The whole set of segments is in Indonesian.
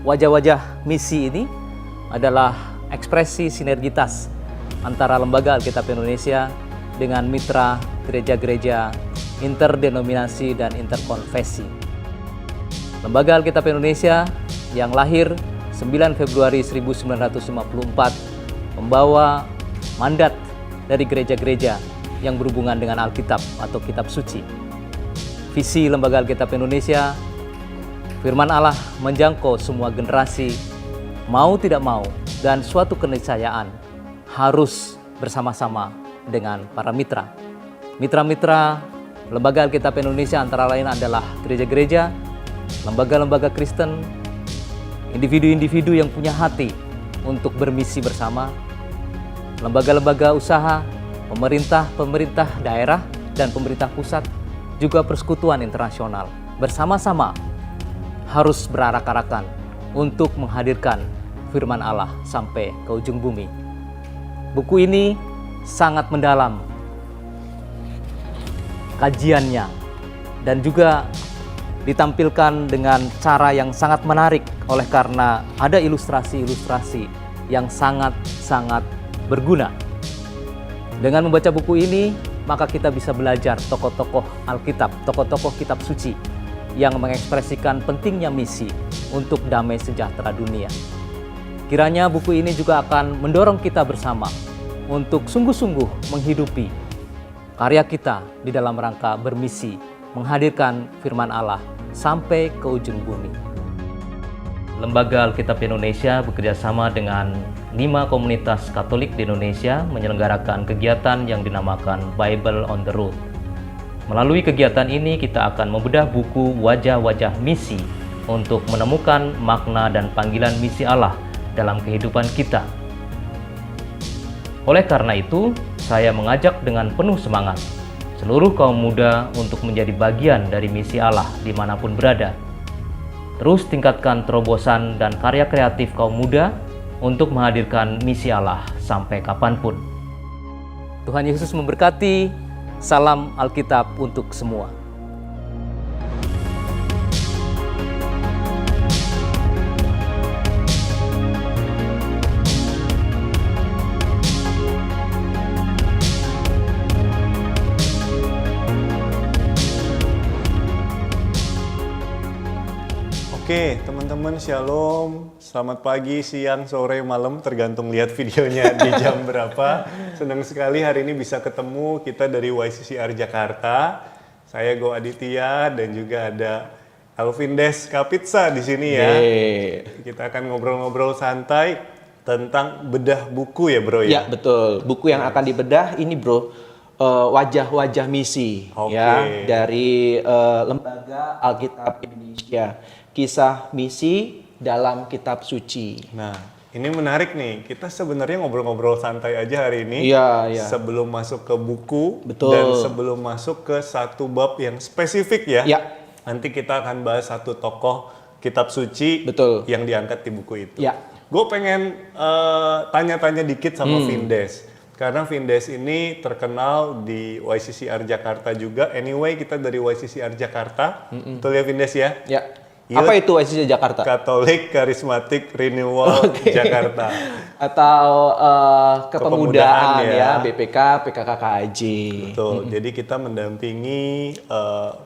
Wajah-wajah misi ini adalah ekspresi sinergitas antara Lembaga Alkitab Indonesia dengan mitra gereja-gereja interdenominasi dan interkonfesi. Lembaga Alkitab Indonesia yang lahir 9 Februari 1954 membawa mandat dari gereja-gereja yang berhubungan dengan Alkitab atau Kitab Suci. Visi Lembaga Alkitab Indonesia, firman Allah menjangkau semua generasi, mau tidak mau, dan suatu keniscayaan harus bersama-sama dengan para mitra. Mitra-mitra Lembaga Alkitab Indonesia antara lain adalah gereja-gereja, lembaga-lembaga Kristen, individu-individu yang punya hati untuk bermisi bersama, lembaga-lembaga usaha, pemerintah daerah, dan pemerintah pusat, juga persekutuan internasional. Bersama-sama harus berarak-arakan untuk menghadirkan firman Allah sampai ke ujung bumi. Buku ini sangat mendalam kajiannya dan juga ditampilkan dengan cara yang sangat menarik oleh karena ada ilustrasi-ilustrasi yang sangat-sangat berguna. Dengan membaca buku ini, maka kita bisa belajar tokoh-tokoh Alkitab, tokoh-tokoh Kitab Suci yang mengekspresikan pentingnya misi untuk damai sejahtera dunia. Kiranya buku ini juga akan mendorong kita bersama untuk sungguh-sungguh menghidupi karya kita di dalam rangka bermisi, menghadirkan firman Allah sampai ke ujung bumi. Lembaga Alkitab Indonesia bekerjasama dengan 5 komunitas Katolik di Indonesia menyelenggarakan kegiatan yang dinamakan Bible on the Road. Melalui kegiatan ini kita akan membedah buku Wajah-Wajah Misi untuk menemukan makna dan panggilan misi Allah dalam kehidupan kita. Oleh karena itu, saya mengajak dengan penuh semangat seluruh kaum muda untuk menjadi bagian dari misi Allah dimanapun berada. Terus tingkatkan terobosan dan karya kreatif kaum muda untuk menghadirkan misi Allah sampai kapanpun. Tuhan Yesus memberkati. Salam Alkitab untuk semua. Oke, teman-teman, shalom. Selamat pagi, siang, sore, malam, tergantung lihat videonya di jam berapa. Senang sekali hari ini bisa ketemu kita dari YCCR Jakarta. Saya Go Aditya dan juga ada Alvin Des Kapitsa di sini ya. Kita akan ngobrol-ngobrol santai tentang bedah buku ya, Bro ya. Ya, betul. Buku yang akan dibedah ini, Bro, wajah-wajah misi ya dari Lembaga Alkitab Indonesia. Kisah misi dalam Kitab Suci. Nah, ini menarik nih. Kita sebenarnya ngobrol-ngobrol santai aja hari ini. Iya. Sebelum masuk ke buku. Betul. Dan sebelum masuk ke satu bab yang spesifik ya. Ya. Nanti kita akan bahas satu tokoh Kitab Suci. Betul. Yang diangkat di buku itu. Ya. Gue pengen tanya-tanya dikit sama Vindes. Karena Vindes ini terkenal di YCCR Jakarta juga. Anyway, kita dari YCCR Jakarta. Betul ya, Vindes ya? Ya. Apa itu YCCR Jakarta? Katolik Karismatik Renewal Jakarta. Atau kepemudaan ya. BPK, PKKKJ. Betul. Jadi kita mendampingi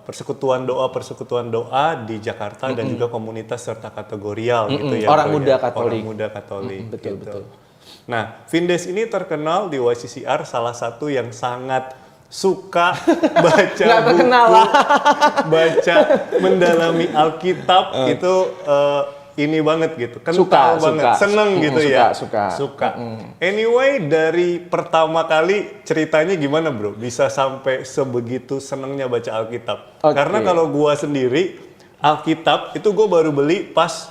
persekutuan doa di Jakarta dan juga komunitas serta kategorial gitu ya. Orang muda Katolik. Orang muda Katolik. Betul, gitu. betul. Nah, Vindes ini terkenal di YCCR salah satu yang sangat suka baca buku, baca, mendalami Alkitab itu ini banget gitu, kental banget, seneng gitu ya. Suka. Anyway, dari pertama kali ceritanya gimana, Bro? Bisa sampai sebegitu senengnya baca Alkitab. Karena kalau gua sendiri Alkitab itu gua baru beli pas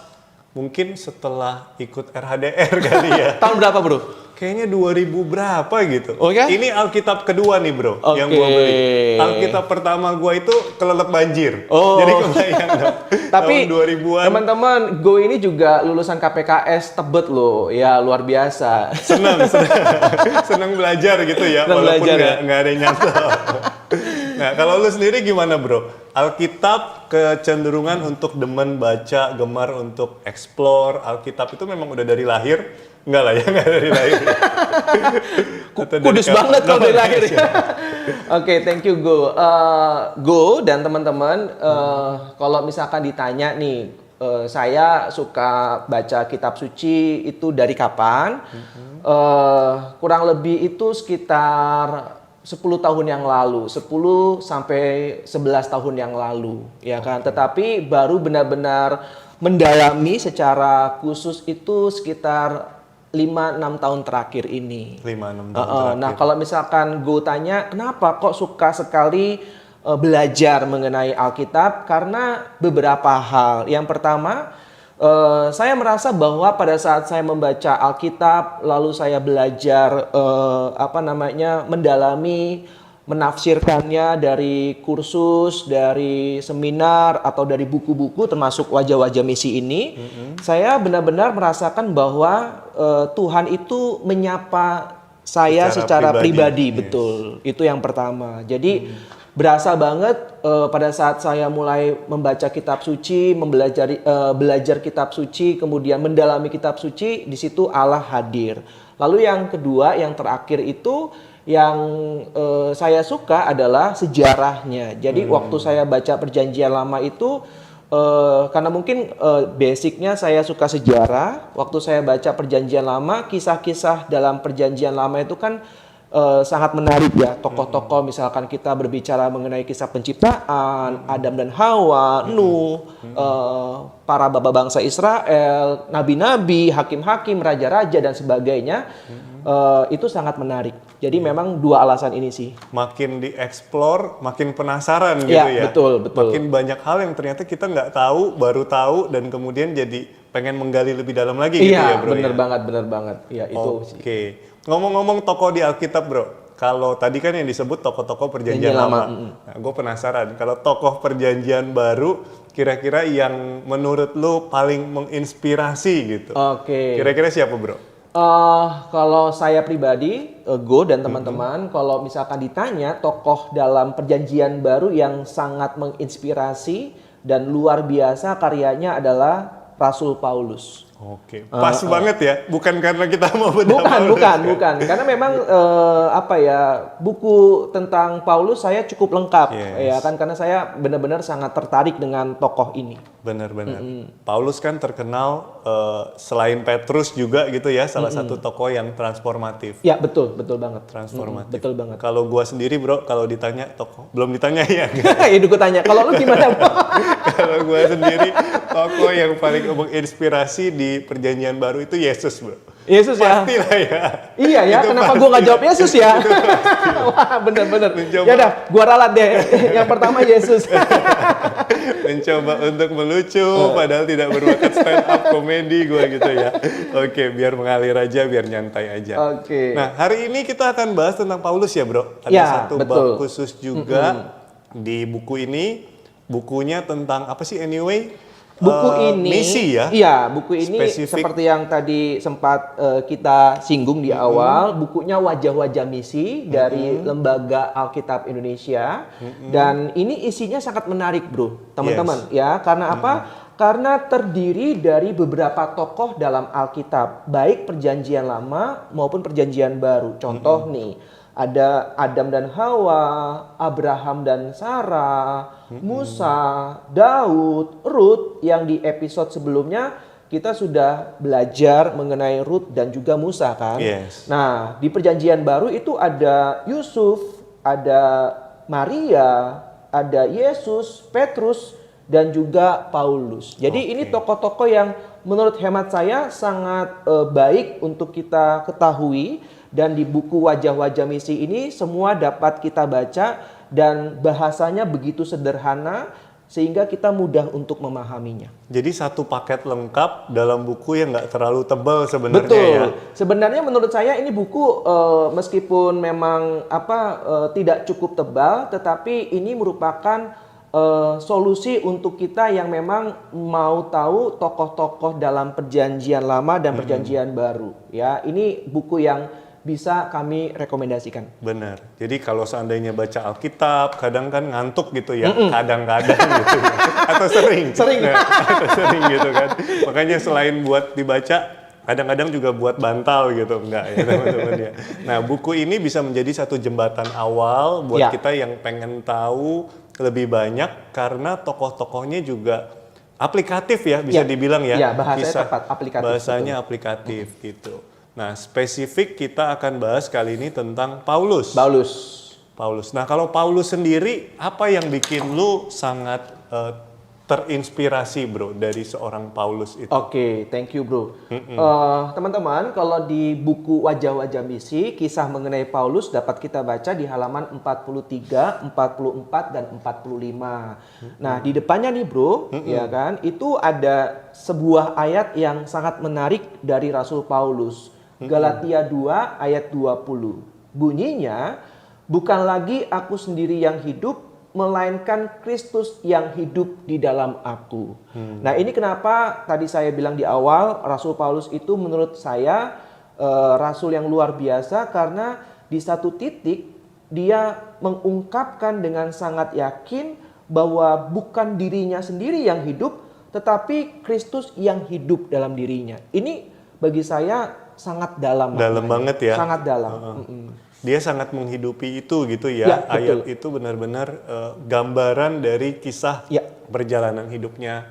mungkin setelah ikut RHDR kali ya. Tahun berapa, Bro? Kayaknya 2000 berapa gitu. Okay. Ini Alkitab kedua nih, Bro, yang gua beli. Alkitab pertama gua itu kelelep banjir. Jadi kebayang dong. Tapi tahun 2000-an. teman-teman, Go ini juga lulusan KPKS Tebet loh. Ya, luar biasa. Senang belajar gitu ya, Senang walaupun belajar, nggak ada yang nyantol. Nah, kalau lu sendiri gimana, Bro? Alkitab kecenderungan untuk demen baca, gemar untuk explore Alkitab itu memang udah dari lahir? Enggak lah ya, enggak dari lahir. Kudus banget kalau dari lahir ya. Oke, thank you Go. Go dan teman-teman, kalau misalkan ditanya nih, saya suka baca kitab suci itu dari kapan? Kurang lebih itu sekitar 10 tahun yang lalu, 10 sampai 11 tahun yang lalu, ya kan. Tetapi baru benar-benar mendalami secara khusus itu sekitar 5-6 tahun terakhir ini. 5-6 tahun terakhir. Nah, kalau misalkan gue tanya, kenapa kok suka sekali belajar mengenai Alkitab? Karena beberapa hal. Yang pertama, saya merasa bahwa pada saat saya membaca Alkitab, lalu saya belajar mendalami, menafsirkannya dari kursus, dari seminar atau dari buku-buku termasuk wajah-wajah misi ini, saya benar-benar merasakan bahwa Tuhan itu menyapa saya secara pribadi. Betul. Itu yang pertama. Jadi berasa banget pada saat saya mulai membaca kitab suci, belajar kitab suci, kemudian mendalami kitab suci, di situ Allah hadir. Lalu yang kedua, yang terakhir itu yang saya suka adalah sejarahnya. Jadi waktu saya baca Perjanjian Lama itu karena mungkin basicnya saya suka sejarah. Waktu saya baca Perjanjian Lama, kisah-kisah dalam Perjanjian Lama itu kan sangat menarik ya. Tokoh-tokoh, misalkan kita berbicara mengenai kisah penciptaan, Adam dan Hawa, Nuh, para bapa bangsa Israel, nabi-nabi, hakim-hakim, raja-raja dan sebagainya. Itu sangat menarik. Jadi memang dua alasan ini sih. Makin dieksplor, makin penasaran gitu ya. Betul. Makin banyak hal yang ternyata kita nggak tahu, baru tahu, dan kemudian jadi pengen menggali lebih dalam lagi gitu ya, Bro. Bener banget. Iya, itu sih. Oke. Ngomong-ngomong tokoh di Alkitab, Bro. Kalau tadi kan yang disebut tokoh-tokoh Perjanjian Lama. Nah, gue penasaran, kalau tokoh Perjanjian Baru, kira-kira yang menurut lu paling menginspirasi gitu. Oke. Kira-kira siapa, Bro? Kalau saya pribadi, Go dan teman-teman, kalau misalkan ditanya tokoh dalam Perjanjian Baru yang sangat menginspirasi dan luar biasa karyanya adalah Rasul Paulus. Oke, pas banget ya. Bukan karena kita mau bedah Bukan. Karena memang buku tentang Paulus saya cukup lengkap, ya kan, karena saya benar-benar sangat tertarik dengan tokoh ini. Benar. Paulus kan terkenal selain Petrus juga gitu ya, salah satu tokoh yang transformatif. Ya, betul banget. Transformatif. Betul banget. Kalau gua sendiri, Bro, kalau ditanya tokoh, belum ditanya ya. Itu gue tanya. Kalau lu gimana, Bro? Kalau gua sendiri, tokoh yang paling menginspirasi di Perjanjian Baru itu Yesus, Bro. Yesus ya? Pastilah ya. Iya ya, kenapa gue nggak jawab Yesus ya? Wah, bener. Ya udah, gue ralat deh. Yang pertama Yesus. Mencoba untuk melucu, padahal tidak berbakat stand up komedi gue gitu ya. Oke, biar mengalir aja, biar nyantai aja. Oke. Nah, hari ini kita akan bahas tentang Paulus ya, Bro. Ada satu bab khusus juga di buku ini. Bukunya tentang apa sih anyway? Buku ini, misi ya? Iya, buku ini spesifik. Seperti yang tadi sempat kita singgung di awal, bukunya wajah-wajah misi dari Lembaga Alkitab Indonesia, dan ini isinya sangat menarik, Bro, teman-teman. Ya, karena apa? Karena terdiri dari beberapa tokoh dalam Alkitab, baik Perjanjian Lama maupun Perjanjian Baru. Contoh nih, ada Adam dan Hawa, Abraham dan Sarah, Musa, Daud, Rut, yang di episode sebelumnya kita sudah belajar mengenai Rut dan juga Musa kan. Yes. Nah, di Perjanjian Baru itu ada Yusuf, ada Maria, ada Yesus, Petrus, dan juga Paulus. Jadi ini tokoh-tokoh yang menurut hemat saya sangat baik untuk kita ketahui. Dan di buku Wajah-Wajah Misi ini semua dapat kita baca dan bahasanya begitu sederhana sehingga kita mudah untuk memahaminya. Jadi satu paket lengkap dalam buku yang nggak terlalu tebal sebenarnya. Betul. Ya. Sebenarnya menurut saya ini buku meskipun memang tidak cukup tebal, tetapi ini merupakan solusi untuk kita yang memang mau tahu tokoh-tokoh dalam Perjanjian Lama dan Perjanjian Baru. Ya, ini buku yang bisa kami rekomendasikan. Benar. Jadi kalau seandainya baca Alkitab, kadang kan ngantuk gitu ya, kadang-kadang gitu ya. Atau sering. Atau sering gitu kan. Makanya selain buat dibaca, kadang-kadang juga buat bantal gitu, enggak ya teman-teman ya. Nah, buku ini bisa menjadi satu jembatan awal buat kita yang pengen tahu lebih banyak, karena tokoh-tokohnya juga aplikatif ya, bisa dibilang ya. Bahasanya tepat, aplikatif. Bahasanya aplikatif gitu. Nah, spesifik kita akan bahas kali ini tentang Paulus. Nah, kalau Paulus sendiri, apa yang bikin lu sangat terinspirasi, bro, dari seorang Paulus itu? Oke, thank you, bro. Teman-teman, kalau di buku Wajah-Wajah Misi, kisah mengenai Paulus dapat kita baca di halaman 43, 44, dan 45. Nah, di depannya nih, bro, ya kan, itu ada sebuah ayat yang sangat menarik dari Rasul Paulus. Galatia 2 ayat 20. Bunyinya, bukan lagi aku sendiri yang hidup, melainkan Kristus yang hidup di dalam aku. Nah, ini kenapa tadi saya bilang di awal, Rasul Paulus itu menurut saya rasul yang luar biasa, karena di satu titik dia mengungkapkan dengan sangat yakin bahwa bukan dirinya sendiri yang hidup, tetapi Kristus yang hidup dalam dirinya. Ini bagi saya sangat dalam. Dalam banget ya. Sangat dalam. Dia sangat menghidupi itu gitu ya. Ayat itu benar-benar gambaran dari kisah perjalanan hidupnya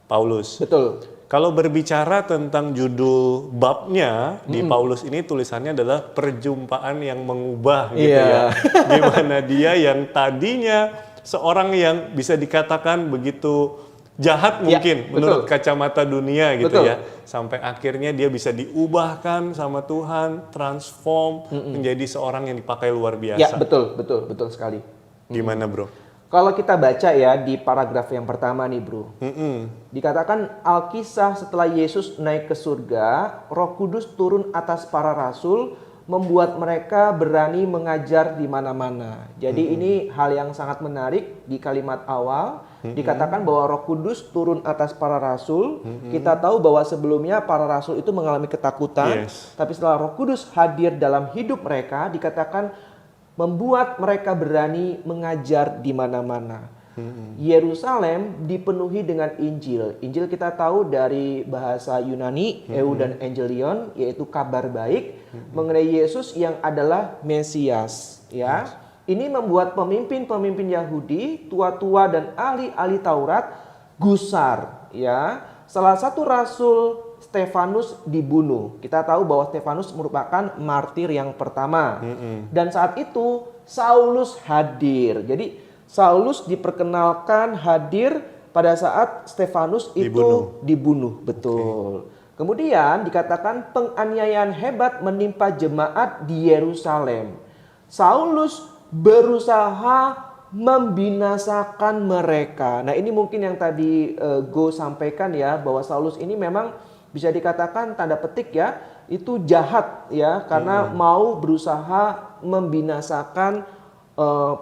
Paulus. Betul. Kalau berbicara tentang judul babnya di Paulus ini, tulisannya adalah perjumpaan yang mengubah gitu ya. Gimana dia yang tadinya seorang yang bisa dikatakan begitu jahat mungkin menurut kacamata dunia gitu ya, sampai akhirnya dia bisa diubahkan sama Tuhan, transform menjadi seorang yang dipakai luar biasa. Ya, betul sekali. Gimana, bro? Kalau kita baca ya di paragraf yang pertama nih, bro, dikatakan Alkisah setelah Yesus naik ke surga, Roh Kudus turun atas para rasul, membuat mereka berani mengajar di mana-mana. Jadi ini hal yang sangat menarik di kalimat awal. Dikatakan bahwa Roh Kudus turun atas para rasul. Kita tahu bahwa sebelumnya para rasul itu mengalami ketakutan. Tapi setelah Roh Kudus hadir dalam hidup mereka, dikatakan membuat mereka berani mengajar di mana-mana. Yerusalem dipenuhi dengan Injil. Injil kita tahu dari bahasa Yunani, Euangelion, yaitu kabar baik mengenai Yesus yang adalah Mesias. Ya. Ini membuat pemimpin-pemimpin Yahudi, tua-tua dan ahli-ahli Taurat gusar. Ya. Salah satu rasul, Stefanus, dibunuh. Kita tahu bahwa Stefanus merupakan martir yang pertama. Dan saat itu Saulus hadir. Jadi Saulus diperkenalkan hadir pada saat Stefanus itu dibunuh. Betul. Kemudian dikatakan penganiayaan hebat menimpa jemaat di Yerusalem. Saulus berusaha membinasakan mereka. Nah, ini mungkin yang tadi Go sampaikan ya, bahwa Saulus ini memang bisa dikatakan tanda petik ya, itu jahat ya, karena mau berusaha membinasakan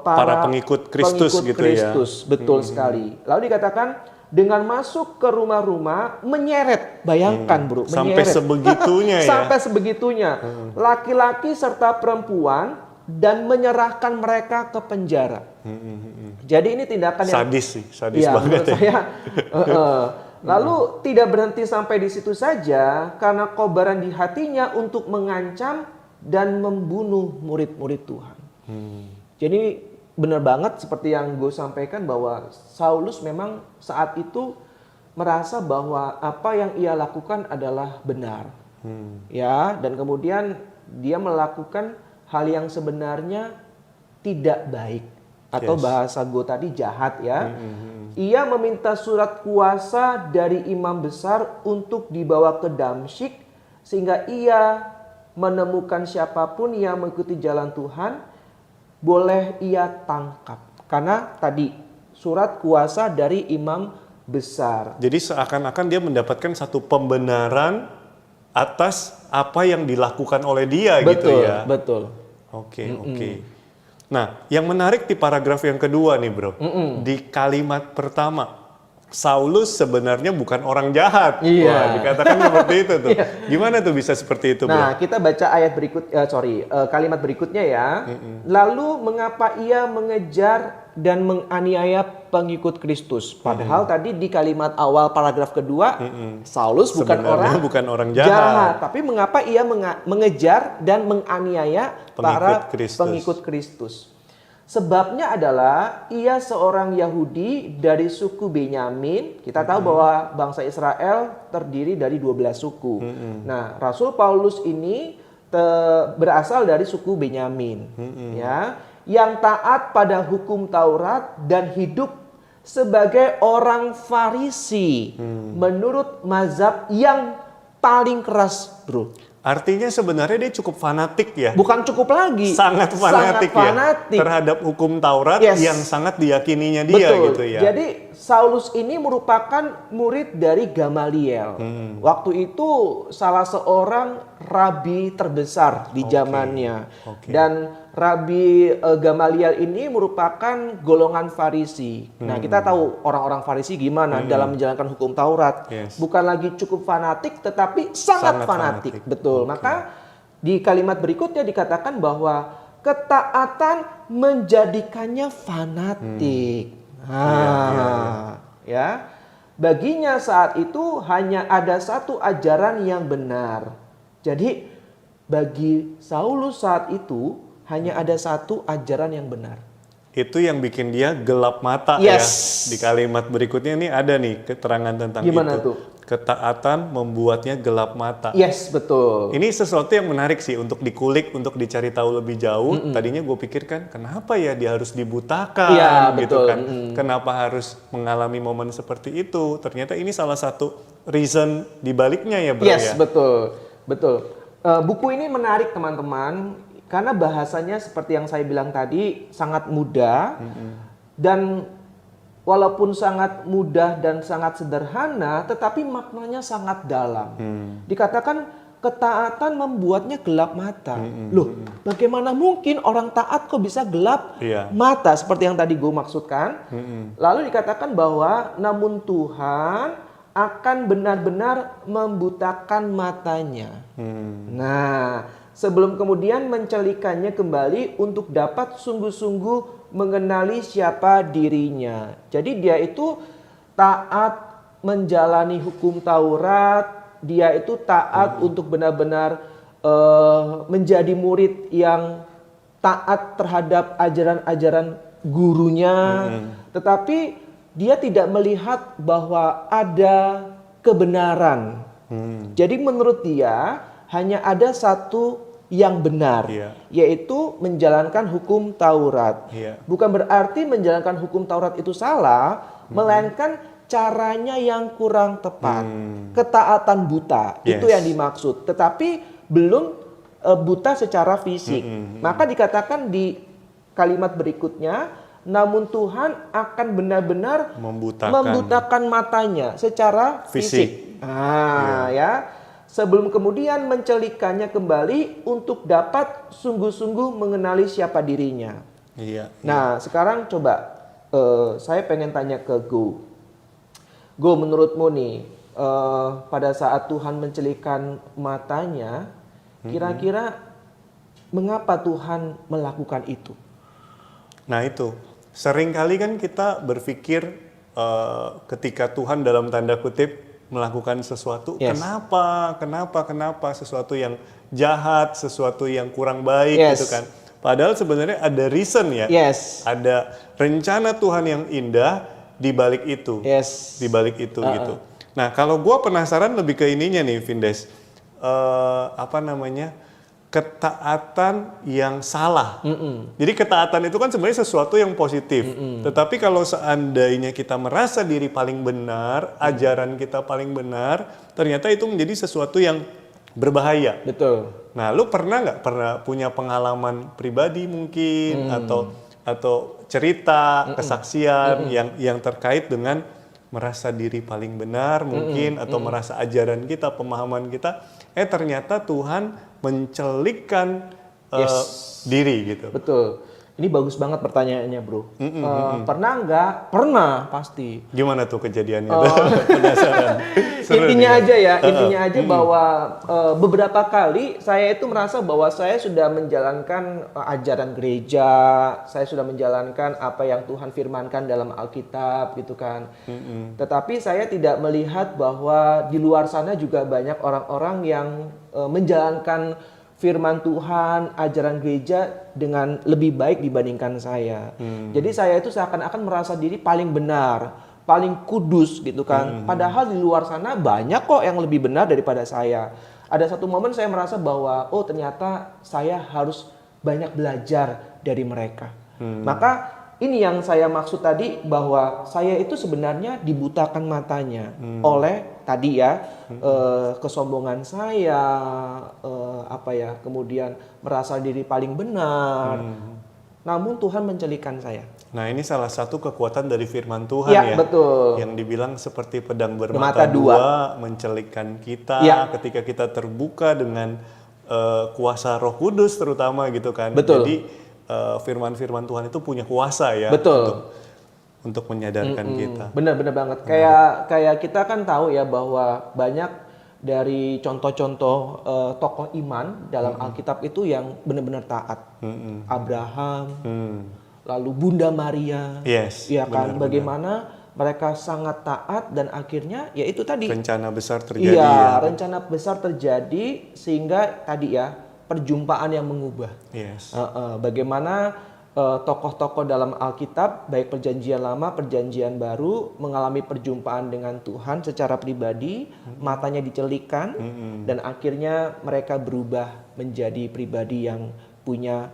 para pengikut Kristus gitu ya. Betul sekali. Lalu dikatakan dengan masuk ke rumah-rumah menyeret, bayangkan bro, sampai sebegitunya ya. Sampai sebegitunya. Laki-laki serta perempuan, dan menyerahkan mereka ke penjara. Jadi ini tindakan yang sadis sih, sadis banget ya. Lalu tidak berhenti sampai di situ saja, karena kobaran di hatinya untuk mengancam dan membunuh murid-murid Tuhan. Jadi benar banget seperti yang gue sampaikan, bahwa Saulus memang saat itu merasa bahwa apa yang ia lakukan adalah benar. Ya, dan kemudian dia melakukan hal yang sebenarnya tidak baik, atau bahasa gue tadi jahat ya. Ia meminta surat kuasa dari imam besar untuk dibawa ke Damsyik, sehingga ia menemukan siapapun yang mengikuti jalan Tuhan boleh ia tangkap. Karena tadi surat kuasa dari imam besar. Jadi seakan-akan dia mendapatkan satu pembenaran atas apa yang dilakukan oleh dia gitu ya. Betul. Oke. Nah, yang menarik di paragraf yang kedua nih bro, di kalimat pertama, Saulus sebenarnya bukan orang jahat. Iya. Wah, dikatakan seperti itu tuh. Gimana tuh bisa seperti itu, Bro? Nah, kita baca ayat kalimat berikutnya ya. Lalu mengapa ia mengejar dan menganiaya pengikut Kristus? Padahal tadi di kalimat awal paragraf kedua, Saulus Sebenarnya bukan orang jahat. tapi mengapa ia mengejar dan menganiaya para Kristus. pengikut Kristus? Sebabnya adalah ia seorang Yahudi dari suku Benyamin. Kita tahu bahwa bangsa Israel terdiri dari 12 suku. Nah, Rasul Paulus ini berasal dari suku Benyamin, ya, yang taat pada hukum Taurat dan hidup sebagai orang Farisi menurut mazhab yang paling keras, bro. Artinya sebenarnya dia cukup fanatik ya. Bukan cukup lagi. Sangat fanatik ya. Terhadap hukum Taurat yang sangat diyakininya dia. Betul. Gitu ya. Jadi Saulus ini merupakan murid dari Gamaliel. Waktu itu salah seorang rabi terbesar di zamannya. Dan Rabi Gamaliel ini merupakan golongan Farisi. Nah, kita tahu orang-orang Farisi gimana dalam menjalankan hukum Taurat. Bukan lagi cukup fanatik, tetapi sangat fanatik. Betul. Maka di kalimat berikutnya dikatakan bahwa ketaatan menjadikannya fanatik. Ya. Baginya saat itu hanya ada satu ajaran yang benar. Jadi bagi Saulus saat itu hanya ada satu ajaran yang benar. Itu yang bikin dia gelap mata ya. Di kalimat berikutnya ini ada nih keterangan tentang Gimana itu. Tuh? Ketaatan membuatnya gelap mata. Yes, betul. Ini sesuatu yang menarik sih untuk dikulik, untuk dicari tahu lebih jauh. Tadinya gue pikirkan kenapa ya dia harus dibutakan gitu kan. Kenapa harus mengalami momen seperti itu. Ternyata ini salah satu reason dibaliknya ya, Bro. Yes, ya. betul. Buku ini menarik teman-teman. Karena bahasanya seperti yang saya bilang tadi sangat mudah dan walaupun sangat mudah dan sangat sederhana, tetapi maknanya sangat dalam. Dikatakan ketaatan membuatnya gelap mata. Loh, bagaimana mungkin orang taat kok bisa gelap mata seperti yang tadi gue maksudkan? Lalu dikatakan bahwa namun Tuhan akan benar-benar membutakan matanya. Nah, sebelum kemudian mencelikannya kembali untuk dapat sungguh-sungguh mengenali siapa dirinya. Jadi dia itu taat menjalani hukum Taurat, dia itu taat untuk benar-benar menjadi murid yang taat terhadap ajaran-ajaran gurunya. Tetapi dia tidak melihat bahwa ada kebenaran. Jadi menurut dia hanya ada satu yang benar, yaitu menjalankan hukum Taurat. Bukan berarti menjalankan hukum Taurat itu salah, melainkan caranya yang kurang tepat. Ketaatan buta, itu yang dimaksud. Tetapi belum buta secara fisik. Maka dikatakan di kalimat berikutnya, namun Tuhan akan benar-benar membutakan matanya secara fisik. Ya. Sebelum kemudian mencelikannya kembali untuk dapat sungguh-sungguh mengenali siapa dirinya. Nah, sekarang coba saya pengen tanya ke Go. Go, menurutmu nih, pada saat Tuhan mencelikan matanya, kira-kira mengapa Tuhan melakukan itu? Nah, itu. Seringkali kan kita berpikir ketika Tuhan dalam tanda kutip melakukan sesuatu, kenapa sesuatu yang jahat, sesuatu yang kurang baik gitu kan. Padahal sebenarnya ada reason ya. Ada rencana Tuhan yang indah di balik itu. Di balik itu gitu. Nah, kalau gue penasaran lebih ke ininya nih, Vindes. Ketaatan yang salah. Jadi ketaatan itu kan sebenarnya sesuatu yang positif. Tetapi kalau seandainya kita merasa diri paling benar, ajaran kita paling benar, ternyata itu menjadi sesuatu yang berbahaya. Betul. Nah, lu pernah punya pengalaman pribadi mungkin atau cerita, kesaksian yang terkait dengan merasa diri paling benar mungkin atau merasa ajaran kita, pemahaman kita, ternyata Tuhan mencelikkan diri gitu. Betul. Ini bagus banget pertanyaannya, Bro. Pernah nggak? Pernah, pasti. Gimana tuh kejadiannya? Penasaran. Seru Intinya nih. aja ya, intinya aja bahwa beberapa kali saya itu merasa bahwa saya sudah menjalankan ajaran gereja, saya sudah menjalankan apa yang Tuhan firmankan dalam Alkitab gitu kan. Tetapi saya tidak melihat bahwa di luar sana juga banyak orang-orang yang menjalankan firman Tuhan, ajaran gereja dengan lebih baik dibandingkan saya. Jadi saya itu seakan-akan merasa diri paling benar, paling kudus gitu kan. Padahal di luar sana banyak kok yang lebih benar daripada saya. Ada satu momen saya merasa bahwa oh ternyata saya harus banyak belajar dari mereka. Maka ini yang saya maksud tadi, bahwa saya itu sebenarnya dibutakan matanya oleh tadi ya kesombongan saya, kemudian merasa diri paling benar. Namun Tuhan mencelikan saya. Nah, ini salah satu kekuatan dari firman Tuhan Ya, ya. betul. Yang dibilang seperti pedang Bermata bermata dua. dua, mencelikkan kita Ya. ketika kita terbuka dengan kuasa Roh Kudus terutama gitu kan. Betul. Jadi firman-firman Tuhan itu punya kuasa ya Betul. untuk menyadarkan kita. Benar-benar banget. Kayak kita kan tahu ya bahwa banyak dari contoh-contoh tokoh iman dalam Alkitab itu yang benar-benar taat. Abraham, lalu Bunda Maria, Yes, ya kan? benar-benar. Bagaimana mereka sangat taat dan akhirnya ya itu tadi. Rencana besar terjadi Iya, ya. rencana besar terjadi sehingga tadi ya perjumpaan yang mengubah. Yes. Bagaimana tokoh-tokoh dalam Alkitab, baik perjanjian lama, perjanjian baru, mengalami perjumpaan dengan Tuhan secara pribadi, matanya dicelikan, dan akhirnya mereka berubah menjadi pribadi yang punya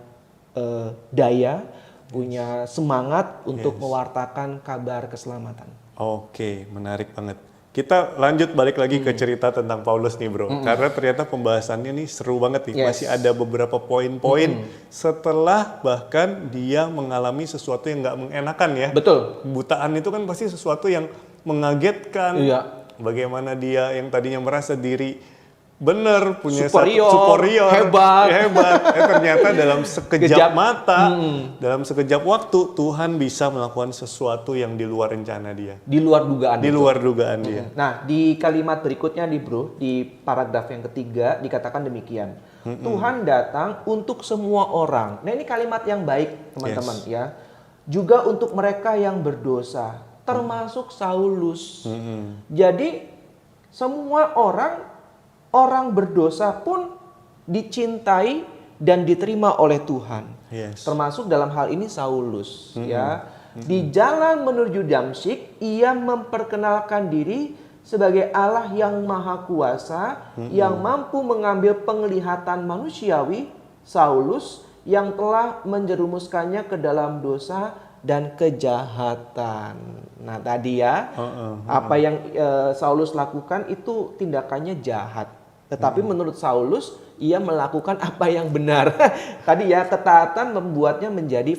daya, punya semangat untuk mewartakan kabar keselamatan. Oke, menarik banget. Kita lanjut balik lagi ke cerita tentang Paulus nih bro. Karena ternyata pembahasannya nih seru banget nih. Yes. Masih ada beberapa poin-poin setelah bahkan dia mengalami sesuatu yang nggak mengenakan ya. Betul. Kebutaan itu kan pasti sesuatu yang mengagetkan. Iya. Bagaimana dia yang tadinya merasa diri benar, punya Superior, hebat. ternyata dalam sekejap Kejap. mata, dalam sekejap waktu Tuhan bisa melakukan sesuatu yang di luar rencana dia, Di luar dugaan. di luar dugaan dia. Nah, di kalimat berikutnya nih bro, di paragraf yang ketiga dikatakan demikian. Tuhan datang untuk semua orang. Nah ini kalimat yang baik teman-teman ya. Juga untuk mereka yang berdosa, termasuk Saulus. Jadi semua orang berdosa pun dicintai dan diterima oleh Tuhan. Yes. Termasuk dalam hal ini Saulus ya. Di jalan menuju Damsyik ia memperkenalkan diri sebagai Allah yang maha kuasa yang mampu mengambil penglihatan manusiawi Saulus yang telah menjerumuskannya ke dalam dosa dan kejahatan. Nah tadi ya apa yang Saulus lakukan itu tindakannya jahat. Tetapi menurut Saulus ia melakukan apa yang benar. Tadi ya ketaatan membuatnya menjadi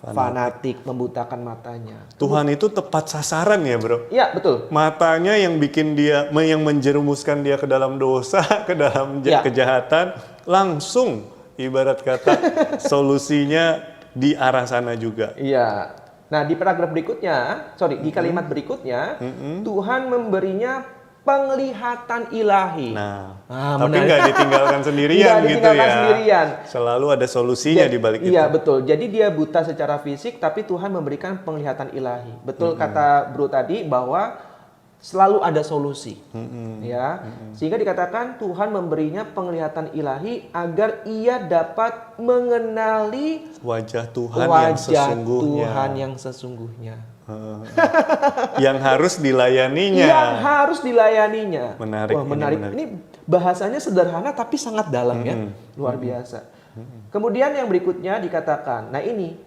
fanatik, membutakan matanya. Tuhan itu tepat sasaran ya bro. Iya betul. Matanya yang bikin dia, yang menjerumuskan dia ke dalam dosa, ke dalam Ya. kejahatan, langsung ibarat kata solusinya di arah sana juga. Iya. Nah di paragraf berikutnya, di kalimat berikutnya, Tuhan memberinya penglihatan ilahi. Nah, menarik. tapi nggak ditinggalkan sendirian Nggak gitu ditinggalkan ya. sendirian. Selalu ada solusinya di balik itu. Iya betul. Jadi dia buta secara fisik, tapi Tuhan memberikan penglihatan ilahi. Betul kata Bro tadi bahwa selalu ada solusi, ya. Sehingga dikatakan Tuhan memberinya penglihatan ilahi agar ia dapat mengenali Wajah Tuhan wajah Tuhan yang sesungguhnya. yang harus dilayaninya. Yang harus dilayaninya. Menarik, Wah, ini menarik. menarik. Ini bahasanya sederhana tapi sangat dalam ya. Luar biasa. Kemudian yang berikutnya dikatakan, nah ini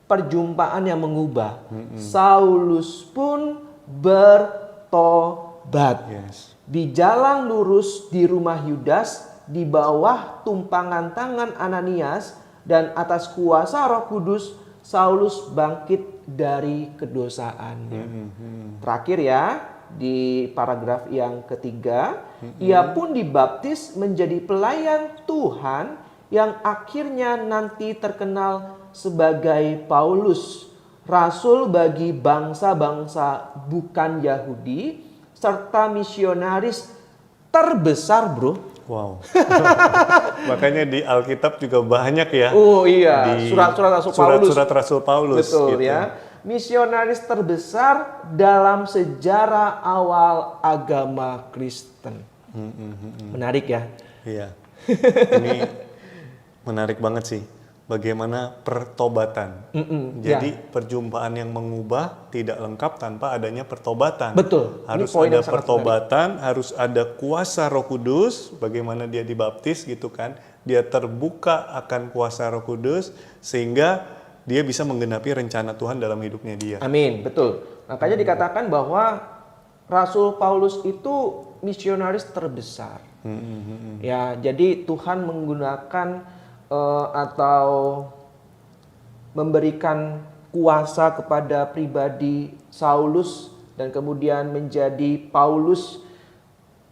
perjumpaan yang mengubah. Saulus pun bertobat. Yes. Di jalan lurus di rumah Yudas, di bawah tumpangan tangan Ananias dan atas kuasa Roh Kudus, Saulus bangkit dari kedosaannya. Terakhir ya, di paragraf yang ketiga, ia pun dibaptis menjadi pelayan Tuhan yang akhirnya nanti terkenal sebagai Paulus, rasul bagi bangsa-bangsa bukan Yahudi, serta misionaris terbesar, bro. Wow. Makanya di Alkitab juga banyak ya. Oh iya, surat-surat Rasul Paulus. Surat-surat Rasul Paulus. Betul gitu. ya. Misionaris terbesar dalam sejarah awal agama Kristen. Menarik ya. Iya. Ini menarik banget sih. Bagaimana pertobatan. Jadi perjumpaan yang mengubah tidak lengkap tanpa adanya pertobatan. Betul. Harus Ini poin ada yang sangat pertobatan, harus ada kuasa Roh Kudus. Bagaimana dia dibaptis gitu kan. Dia terbuka akan kuasa Roh Kudus sehingga dia bisa menggenapi rencana Tuhan dalam hidupnya dia. Amin, betul. Makanya dikatakan bahwa Rasul Paulus itu misionaris terbesar. Ya, jadi Tuhan menggunakan atau memberikan kuasa kepada pribadi Saulus dan kemudian menjadi Paulus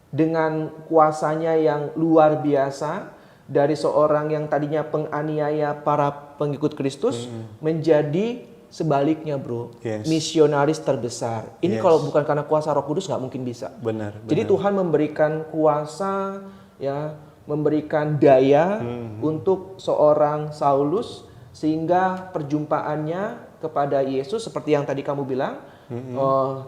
dengan kuasanya yang luar biasa, dari seorang yang tadinya penganiaya para pengikut Kristus menjadi sebaliknya, bro. Yes. Misionaris terbesar. Ini kalau bukan karena kuasa Roh Kudus nggak mungkin bisa. Benar. Jadi Tuhan memberikan kuasa, ya, memberikan daya untuk seorang Saulus sehingga perjumpaannya kepada Yesus seperti yang tadi kamu bilang,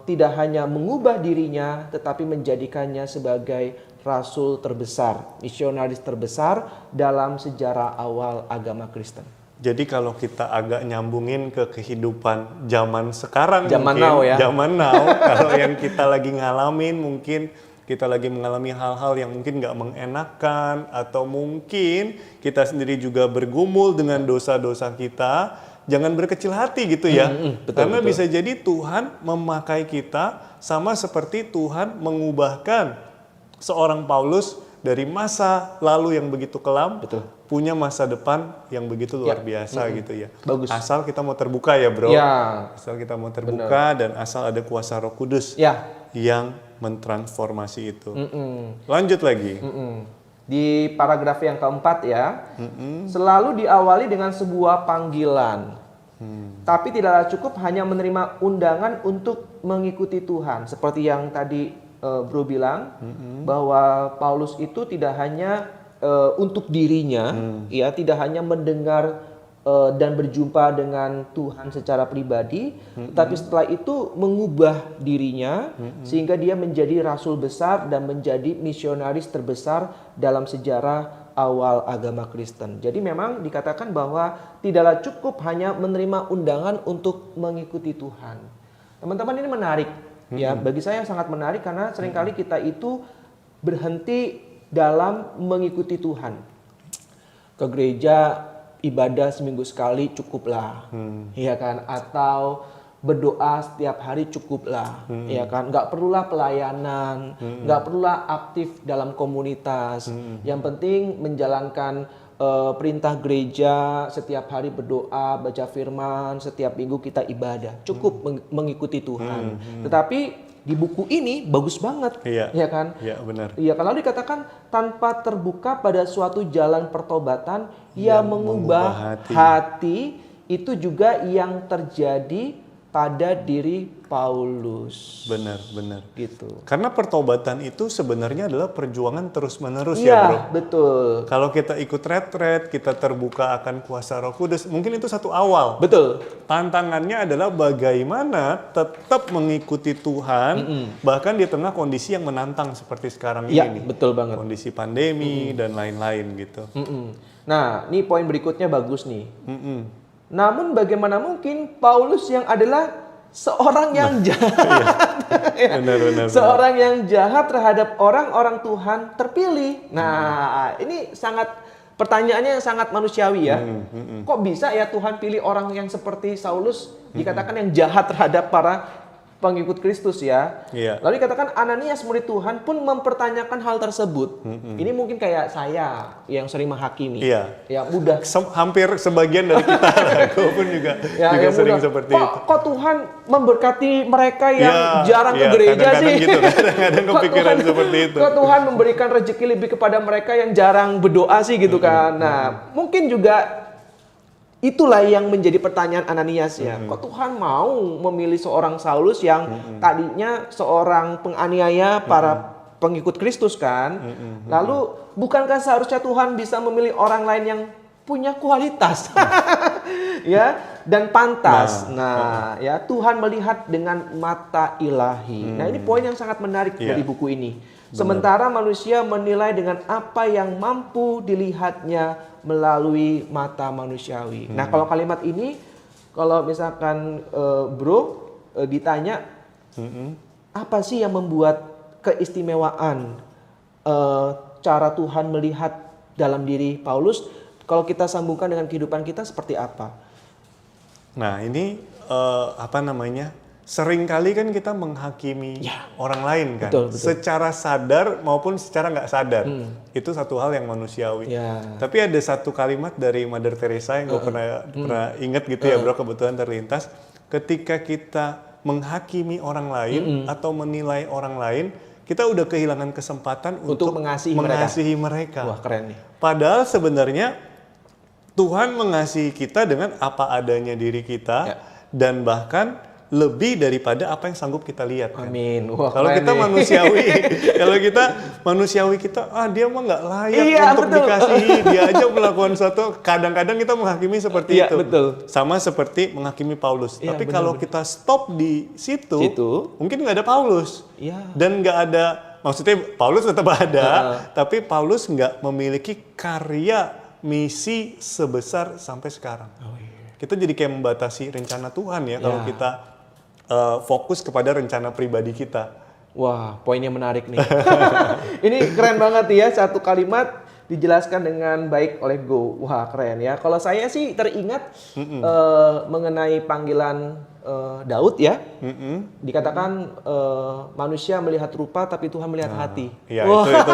tidak hanya mengubah dirinya tetapi menjadikannya sebagai rasul terbesar, misionaris terbesar dalam sejarah awal agama Kristen. Jadi kalau kita agak nyambungin ke kehidupan zaman sekarang, Zaman mungkin, now ya. Zaman now, kalau yang kita lagi ngalamin, mungkin kita lagi mengalami hal-hal yang mungkin nggak mengenakan, atau mungkin kita sendiri juga bergumul dengan dosa-dosa kita, jangan berkecil hati gitu ya. Karena bisa jadi Tuhan memakai kita sama seperti Tuhan mengubahkan seorang Paulus dari masa lalu yang begitu kelam, punya masa depan yang begitu luar biasa gitu ya. Bagus. Asal kita mau terbuka ya, bro. Ya. Asal kita mau terbuka dan asal ada kuasa Roh Kudus yang mentransformasi itu. Lanjut lagi. Di paragraf yang keempat ya, selalu diawali dengan sebuah panggilan. Tapi tidaklah cukup hanya menerima undangan untuk mengikuti Tuhan. Seperti yang tadi Bro bilang, bahwa Paulus itu tidak hanya untuk dirinya, ya, tidak hanya mendengar dan berjumpa dengan Tuhan secara pribadi, tapi setelah itu mengubah dirinya sehingga dia menjadi rasul besar dan menjadi misionaris terbesar dalam sejarah awal agama Kristen. Jadi memang dikatakan bahwa tidaklah cukup hanya menerima undangan untuk mengikuti Tuhan. Teman-teman, ini menarik. Ya, bagi saya sangat menarik karena seringkali kita itu berhenti dalam mengikuti Tuhan. Ke gereja ibadah seminggu sekali cukuplah, ya kan? Atau berdoa setiap hari cukuplah, ya kan? Nggak perlulah pelayanan, nggak perlulah aktif dalam komunitas. Yang penting menjalankan perintah gereja, setiap hari berdoa, baca firman, setiap minggu kita ibadah, cukup mengikuti Tuhan. Tetapi di buku ini bagus banget, ya kan? Iya, benar. Iya, kalau dikatakan tanpa terbuka pada suatu jalan pertobatan yang mengubah hati, itu juga yang terjadi pada diri Paulus. Benar. Gitu. Karena pertobatan itu sebenarnya adalah perjuangan terus-menerus Iya, ya, bro. betul. Kalau kita ikut retret, kita terbuka akan kuasa Roh Kudus, mungkin itu satu awal. Betul. Tantangannya adalah bagaimana tetap mengikuti Tuhan, bahkan di tengah kondisi yang menantang seperti sekarang Iya, ini. betul banget. Kondisi pandemi dan lain-lain gitu. Nah, ini poin berikutnya bagus nih. Namun bagaimana mungkin Paulus yang adalah seorang yang jahat, Benar. seorang yang jahat terhadap orang-orang Tuhan terpilih. Nah, ini pertanyaannya yang sangat manusiawi ya. Kok bisa ya Tuhan pilih orang yang seperti Saulus, dikatakan yang jahat terhadap para pengikut Kristus ya. Iya. Lalu dikatakan Ananias murid Tuhan pun mempertanyakan hal tersebut. Ini mungkin kayak saya yang sering menghakimi. Iya. Ya mudah. Hampir sebagian dari kita, aku pun juga sering seperti itu. Kok Tuhan memberkati mereka yang jarang ke gereja kadang-kadang sih? gitu, kadang-kadang kepikiran seperti itu. Kok Tuhan memberikan rezeki lebih kepada mereka yang jarang berdoa sih gitu kan. Nah, mungkin juga itulah yang menjadi pertanyaan Ananias ya. Kok Tuhan mau memilih seorang Saulus yang tadinya seorang penganiaya para pengikut Kristus kan? Lalu bukankah seharusnya Tuhan bisa memilih orang lain yang punya kualitas ya dan pantas. Nah, ya Tuhan melihat dengan mata ilahi. Nah, ini poin yang sangat menarik dari buku ini. Sementara manusia menilai dengan apa yang mampu dilihatnya melalui mata manusiawi. Nah, kalau kalimat ini, kalau misalkan ditanya, apa sih yang membuat keistimewaan cara Tuhan melihat dalam diri Paulus? Kalau kita sambungkan dengan kehidupan kita seperti apa? Nah, ini seringkali kan kita menghakimi orang lain kan, betul. Secara sadar maupun secara nggak sadar. Itu satu hal yang manusiawi. Tapi ada satu kalimat dari Mother Teresa yang gue pernah ingat gitu ya bro, kebetulan terlintas. Ketika kita menghakimi orang lain atau menilai orang lain, kita udah kehilangan kesempatan untuk mengasihi mereka. Wah, keren nih. Padahal sebenarnya Tuhan mengasihi kita dengan apa adanya diri kita dan bahkan lebih daripada apa yang sanggup kita lihat kan. Amin. Wah, kalau kita manusiawi, dia mah nggak layak untuk dikasihi. Dia aja melakukan sesuatu. Kadang-kadang kita menghakimi seperti itu. Betul. Sama seperti menghakimi Paulus. Tapi kalau kita stop di situ, mungkin nggak ada Paulus. Dan nggak ada, maksudnya Paulus tetap ada, tapi Paulus nggak memiliki karya misi sebesar sampai sekarang. Kita jadi kayak membatasi rencana Tuhan ya kalau kita fokus kepada rencana pribadi kita. Wah, poinnya menarik nih. Ini keren banget ya, satu kalimat dijelaskan dengan baik oleh Go. Wah, keren ya. Kalau saya sih teringat mengenai panggilan Daud ya. Dikatakan manusia melihat rupa tapi Tuhan melihat hati. Iya, itu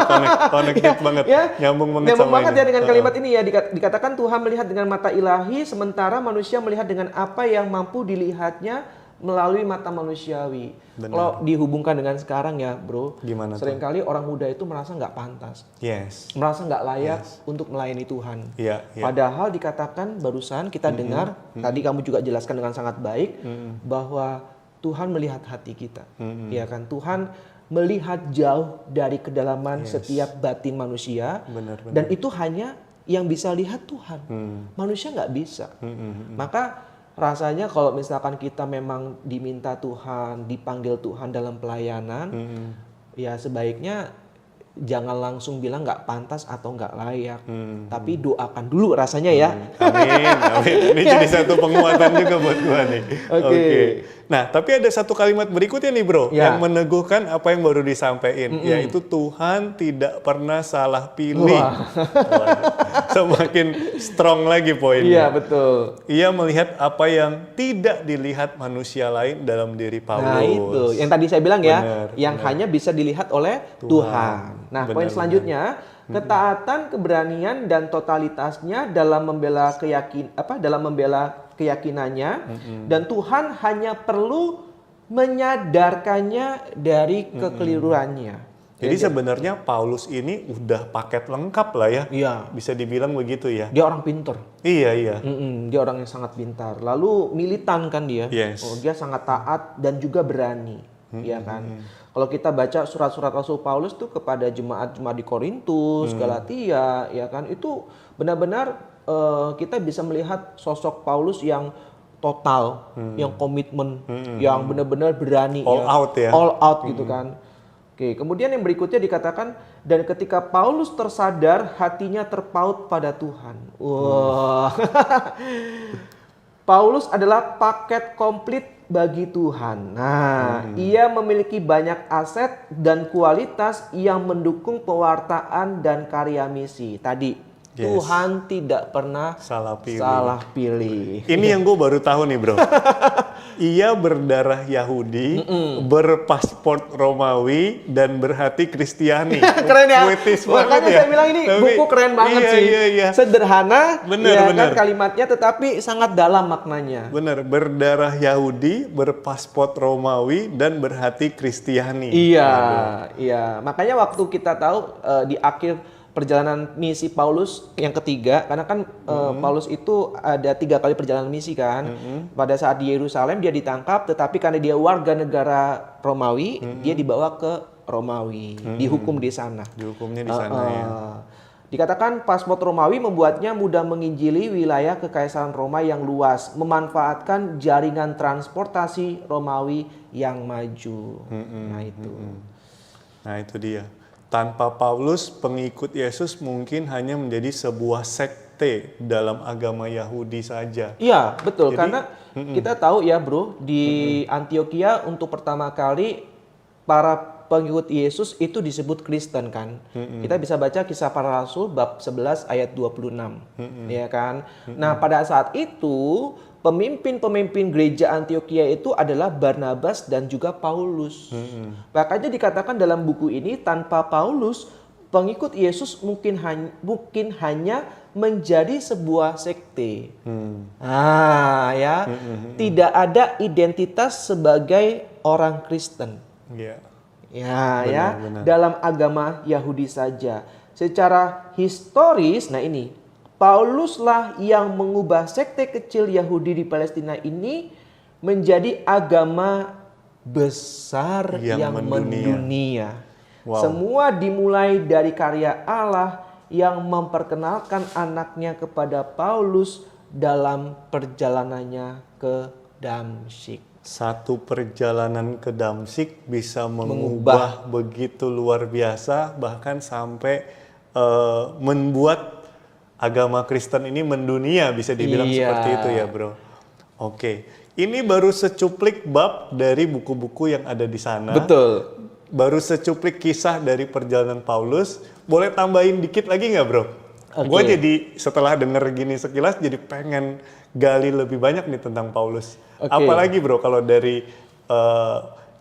connected banget. Nyambung banget sama ya dengan kalimat ini ya. Dikatakan Tuhan melihat dengan mata ilahi, sementara manusia melihat dengan apa yang mampu dilihatnya melalui mata manusiawi. Kalau dihubungkan dengan sekarang ya bro, gimana seringkali orang muda itu merasa nggak pantas, merasa nggak layak untuk melayani Tuhan. Padahal dikatakan barusan kita dengar, tadi kamu juga jelaskan dengan sangat baik, bahwa Tuhan melihat hati kita. Ya kan, Tuhan melihat jauh dari kedalaman setiap batin manusia, dan itu hanya yang bisa lihat Tuhan. Manusia nggak bisa. Maka rasanya kalau misalkan kita memang diminta Tuhan, dipanggil Tuhan dalam pelayanan, ya sebaiknya jangan langsung bilang nggak pantas atau nggak layak, tapi doakan dulu rasanya ya. Amin. Ini jadi satu penguatan juga buat gua nih. Oke. Nah, tapi ada satu kalimat berikutnya nih bro, yang meneguhkan apa yang baru disampaikan, yaitu Tuhan tidak pernah salah pilih. Semakin strong lagi poinnya. Iya, betul. Ia melihat apa yang tidak dilihat manusia lain dalam diri Paulus. Nah, itu yang tadi saya bilang yang hanya bisa dilihat oleh Tuhan. Nah, poin selanjutnya, ketaatan, keberanian dan totalitasnya dalam membela keyakinannya, dan Tuhan hanya perlu menyadarkannya dari kekeliruannya. Jadi sebenarnya Paulus ini udah paket lengkap lah ya. Bisa dibilang begitu ya. Dia orang pintar. Iya. Dia orang yang sangat pintar. Lalu militan kan dia. Dia sangat taat dan juga berani. Ya kan. Kalau kita baca surat-surat Rasul Paulus tuh kepada jemaat-jemaat di Korintus, Galatia, ya kan, itu benar-benar kita bisa melihat sosok Paulus yang total, yang komitmen, yang benar-benar berani, all out ya, all out gitu kan. Oke, kemudian yang berikutnya dikatakan, dan ketika Paulus tersadar, hatinya terpaut pada Tuhan. Wah, Paulus adalah paket komplit bagi Tuhan. Nah, ia memiliki banyak aset dan kualitas yang mendukung pewartaan dan karya misi. Tadi Tuhan tidak pernah salah pilih. Ini yang gue baru tahu nih bro. Ia berdarah Yahudi, berpasport Romawi, dan berhati Kristiani. Keren ya? Makanya saya bilang ini buku keren banget sih. Sederhana, kan kalimatnya, tetapi sangat dalam maknanya. Bener, berdarah Yahudi, berpasport Romawi, dan berhati Kristiani. Iya. Makanya waktu kita tahu di akhir perjalanan misi Paulus yang ketiga, karena kan Paulus itu ada 3 kali perjalanan misi kan. Pada saat di Yerusalem dia ditangkap, tetapi karena dia warga negara Romawi, dia dibawa ke Romawi, dihukum di sana. Dihukumnya di sana ya. Dikatakan pasport Romawi membuatnya mudah menginjili wilayah kekaisaran Roma yang luas, memanfaatkan jaringan transportasi Romawi yang maju. Nah itu dia. Tanpa Paulus, pengikut Yesus mungkin hanya menjadi sebuah sekte dalam agama Yahudi saja. Iya, betul. Jadi, karena kita tahu ya bro, di Antioquia untuk pertama kali para pengikut Yesus itu disebut Kristen kan. Kita bisa baca Kisah Para Rasul bab 11 ayat 26. Ya kan? Nah, pada saat itu pemimpin-pemimpin gereja Antioquia itu adalah Barnabas dan juga Paulus. Makanya dikatakan dalam buku ini, tanpa Paulus, pengikut Yesus mungkin hanya menjadi sebuah sekte. Tidak ada identitas sebagai orang Kristen. Benar. Dalam agama Yahudi saja. Secara historis, nah ini Pauluslah yang mengubah sekte kecil Yahudi di Palestina ini menjadi agama besar yang mendunia. Semua dimulai dari karya Allah yang memperkenalkan anaknya kepada Paulus dalam perjalanannya ke Damsyik. Satu perjalanan ke Damsyik bisa mengubah begitu luar biasa, bahkan sampai membuat agama Kristen ini mendunia, bisa dibilang seperti itu ya bro. Oke, ini baru secuplik bab dari buku-buku yang ada di sana. Betul. Baru secuplik kisah dari perjalanan Paulus. Boleh tambahin dikit lagi nggak bro? Gue jadi setelah denger gini sekilas jadi pengen gali lebih banyak nih tentang Paulus. Apalagi bro kalau dari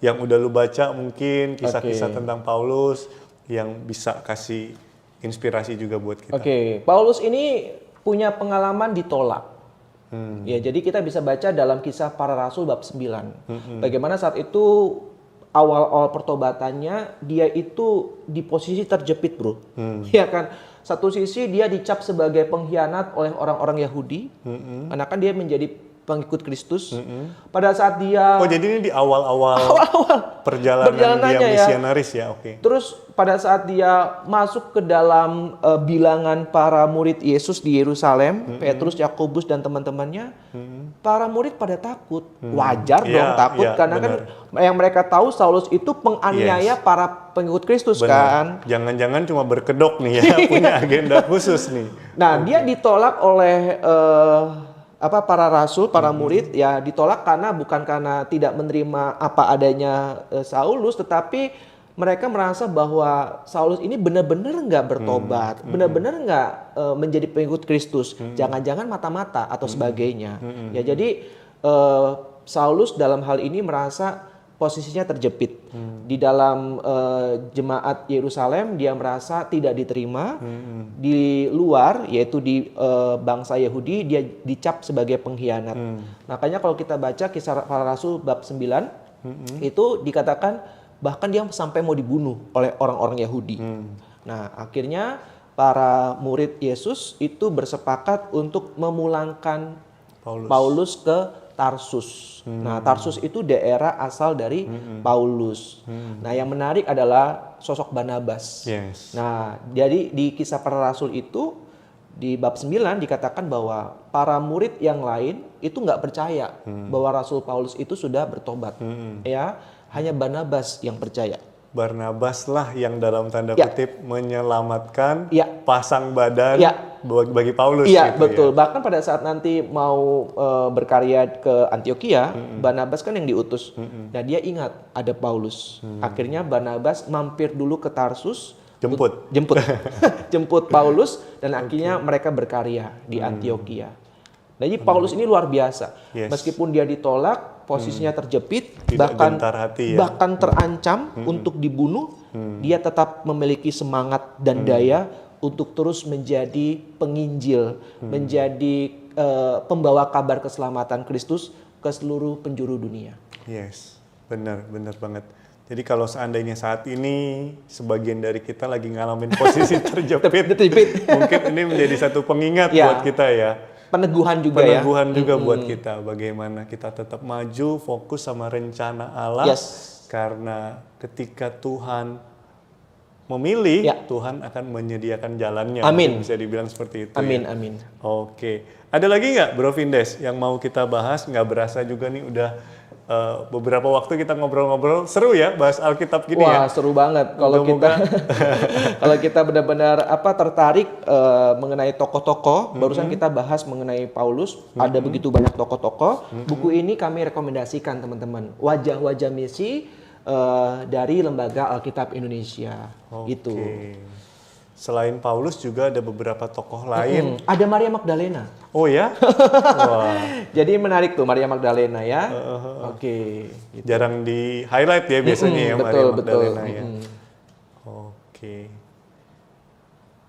yang udah lu baca mungkin kisah-kisah tentang Paulus yang bisa kasih inspirasi juga buat kita. Paulus ini punya pengalaman ditolak. Ya, jadi kita bisa baca dalam Kisah Para Rasul bab 9. Bagaimana saat itu awal-awal pertobatannya dia itu di posisi terjepit, bro. Ya kan? Satu sisi dia dicap sebagai pengkhianat oleh orang-orang Yahudi. Karena kan dia menjadi pengikut Kristus. Pada saat dia jadi ini di awal-awal perjalanan dia misionaris ya. Terus pada saat dia masuk ke dalam bilangan para murid Yesus di Yerusalem, Petrus, Yakobus dan teman-temannya, para murid pada takut. Wajar dong takut karena kan yang mereka tahu Saulus itu penganiaya para pengikut Kristus kan. Jangan-jangan cuma berkedok nih ya, punya agenda khusus nih. Nah, dia ditolak oleh para rasul, para murid ya, ditolak bukan karena tidak menerima apa adanya Saulus, tetapi mereka merasa bahwa Saulus ini benar-benar nggak bertobat, benar-benar nggak menjadi pengikut Kristus, jangan-jangan mata-mata atau sebagainya. Ya, jadi Saulus dalam hal ini merasa posisinya terjepit. Di dalam jemaat Yerusalem dia merasa tidak diterima. Di luar, yaitu di bangsa Yahudi, dia dicap sebagai pengkhianat. Makanya kalau kita baca Kisah Para Rasul bab 9, itu dikatakan bahkan dia sampai mau dibunuh oleh orang-orang Yahudi. Nah, akhirnya para murid Yesus itu bersepakat untuk memulangkan Paulus ke Tarsus. Nah, Tarsus itu daerah asal dari Paulus. Nah, yang menarik adalah sosok Barnabas. Nah, jadi di Kisah Para Rasul itu di bab 9 dikatakan bahwa para murid yang lain itu nggak percaya bahwa Rasul Paulus itu sudah bertobat. Ya, hanya Barnabas yang percaya. Barnabas lah yang dalam tanda kutip menyelamatkan pasang badan bagi Paulus. Iya, gitu, betul. Bahkan pada saat nanti mau berkarya ke Antioquia, Barnabas kan yang diutus. Nah, dia ingat ada Paulus. Akhirnya Barnabas mampir dulu ke Tarsus Jemput. Jemput Paulus dan akhirnya mereka berkarya di Antioquia. Nah, jadi Paulus ini luar biasa. Yes. Meskipun dia ditolak, posisinya terjepit, Tidak gentar hati ya. bahkan terancam untuk dibunuh, dia tetap memiliki semangat dan daya untuk terus menjadi penginjil, menjadi pembawa kabar keselamatan Kristus ke seluruh penjuru dunia. Yes, benar banget. Jadi kalau seandainya saat ini sebagian dari kita lagi ngalamin posisi terjepit, mungkin ini menjadi satu pengingat buat kita ya. Peneguhan juga buat kita, bagaimana kita tetap maju, fokus sama rencana Allah. Karena ketika Tuhan memilih, Tuhan akan menyediakan jalannya. Amin. Bisa dibilang seperti itu. Amin, ya? amin. Oke. Ada lagi nggak, Bro Vindes, yang mau kita bahas? Nggak berasa juga nih udah beberapa waktu kita ngobrol-ngobrol. Seru ya bahas Alkitab gini ya? Wah, seru banget. Kalau kita benar-benar tertarik mengenai tokoh-tokoh, barusan kita bahas mengenai Paulus, ada begitu banyak tokoh-tokoh. Buku ini kami rekomendasikan teman-teman. Wajah-wajah misi dari Lembaga Alkitab Indonesia. Gitu. Selain Paulus juga ada beberapa tokoh lain. Ada Maria Magdalena. Oh ya? Wah. Jadi menarik tuh Maria Magdalena ya. Oke. Gitu. Jarang di highlight ya biasanya ya Maria Magdalena ya. Oke.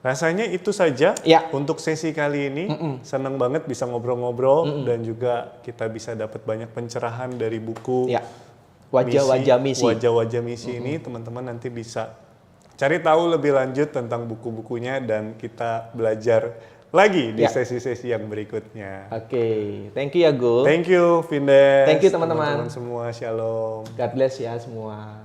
Rasanya itu saja untuk sesi kali ini. Senang banget bisa ngobrol-ngobrol dan juga kita bisa dapat banyak pencerahan dari buku Wajah-wajah misi. Wajah-wajah misi ini teman-teman nanti bisa cari tahu lebih lanjut tentang buku-bukunya dan kita belajar lagi di sesi-sesi yang berikutnya. Oke. Thank you ya Go. Thank you Vindes. Thank you teman-teman. Teman-teman semua, shalom. God bless ya semua.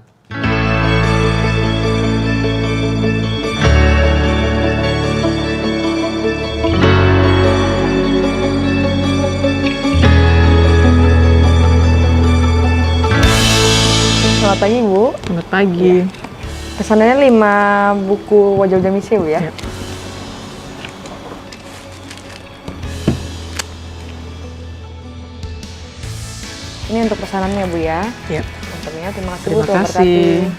Selamat pagi Bu. Selamat pagi. Pesanannya 5 buku wajah-wajah misi Bu ya. Ini untuk pesanannya Bu ya. Ya. Tentunya terima kasih Bu. Terima Tuhan kasih. berkati.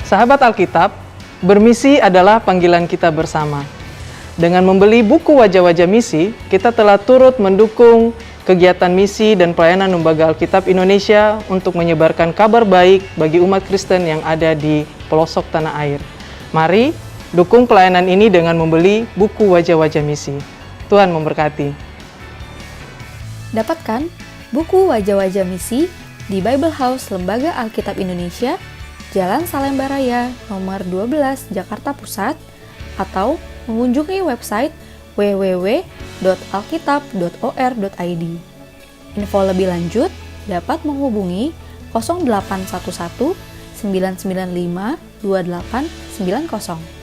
Sahabat Alkitab, bermisi adalah panggilan kita bersama. Dengan membeli buku Wajah-Wajah Misi, kita telah turut mendukung kegiatan misi dan pelayanan Lembaga Alkitab Indonesia untuk menyebarkan kabar baik bagi umat Kristen yang ada di pelosok tanah air. Mari dukung pelayanan ini dengan membeli buku Wajah-Wajah Misi. Tuhan memberkati. Dapatkan buku Wajah-Wajah Misi di Bible House Lembaga Alkitab Indonesia, Jalan Salemba Raya, nomor 12, Jakarta Pusat, atau mengunjungi website www.alkitab.or.id. Info lebih lanjut dapat menghubungi 0811 995 2890.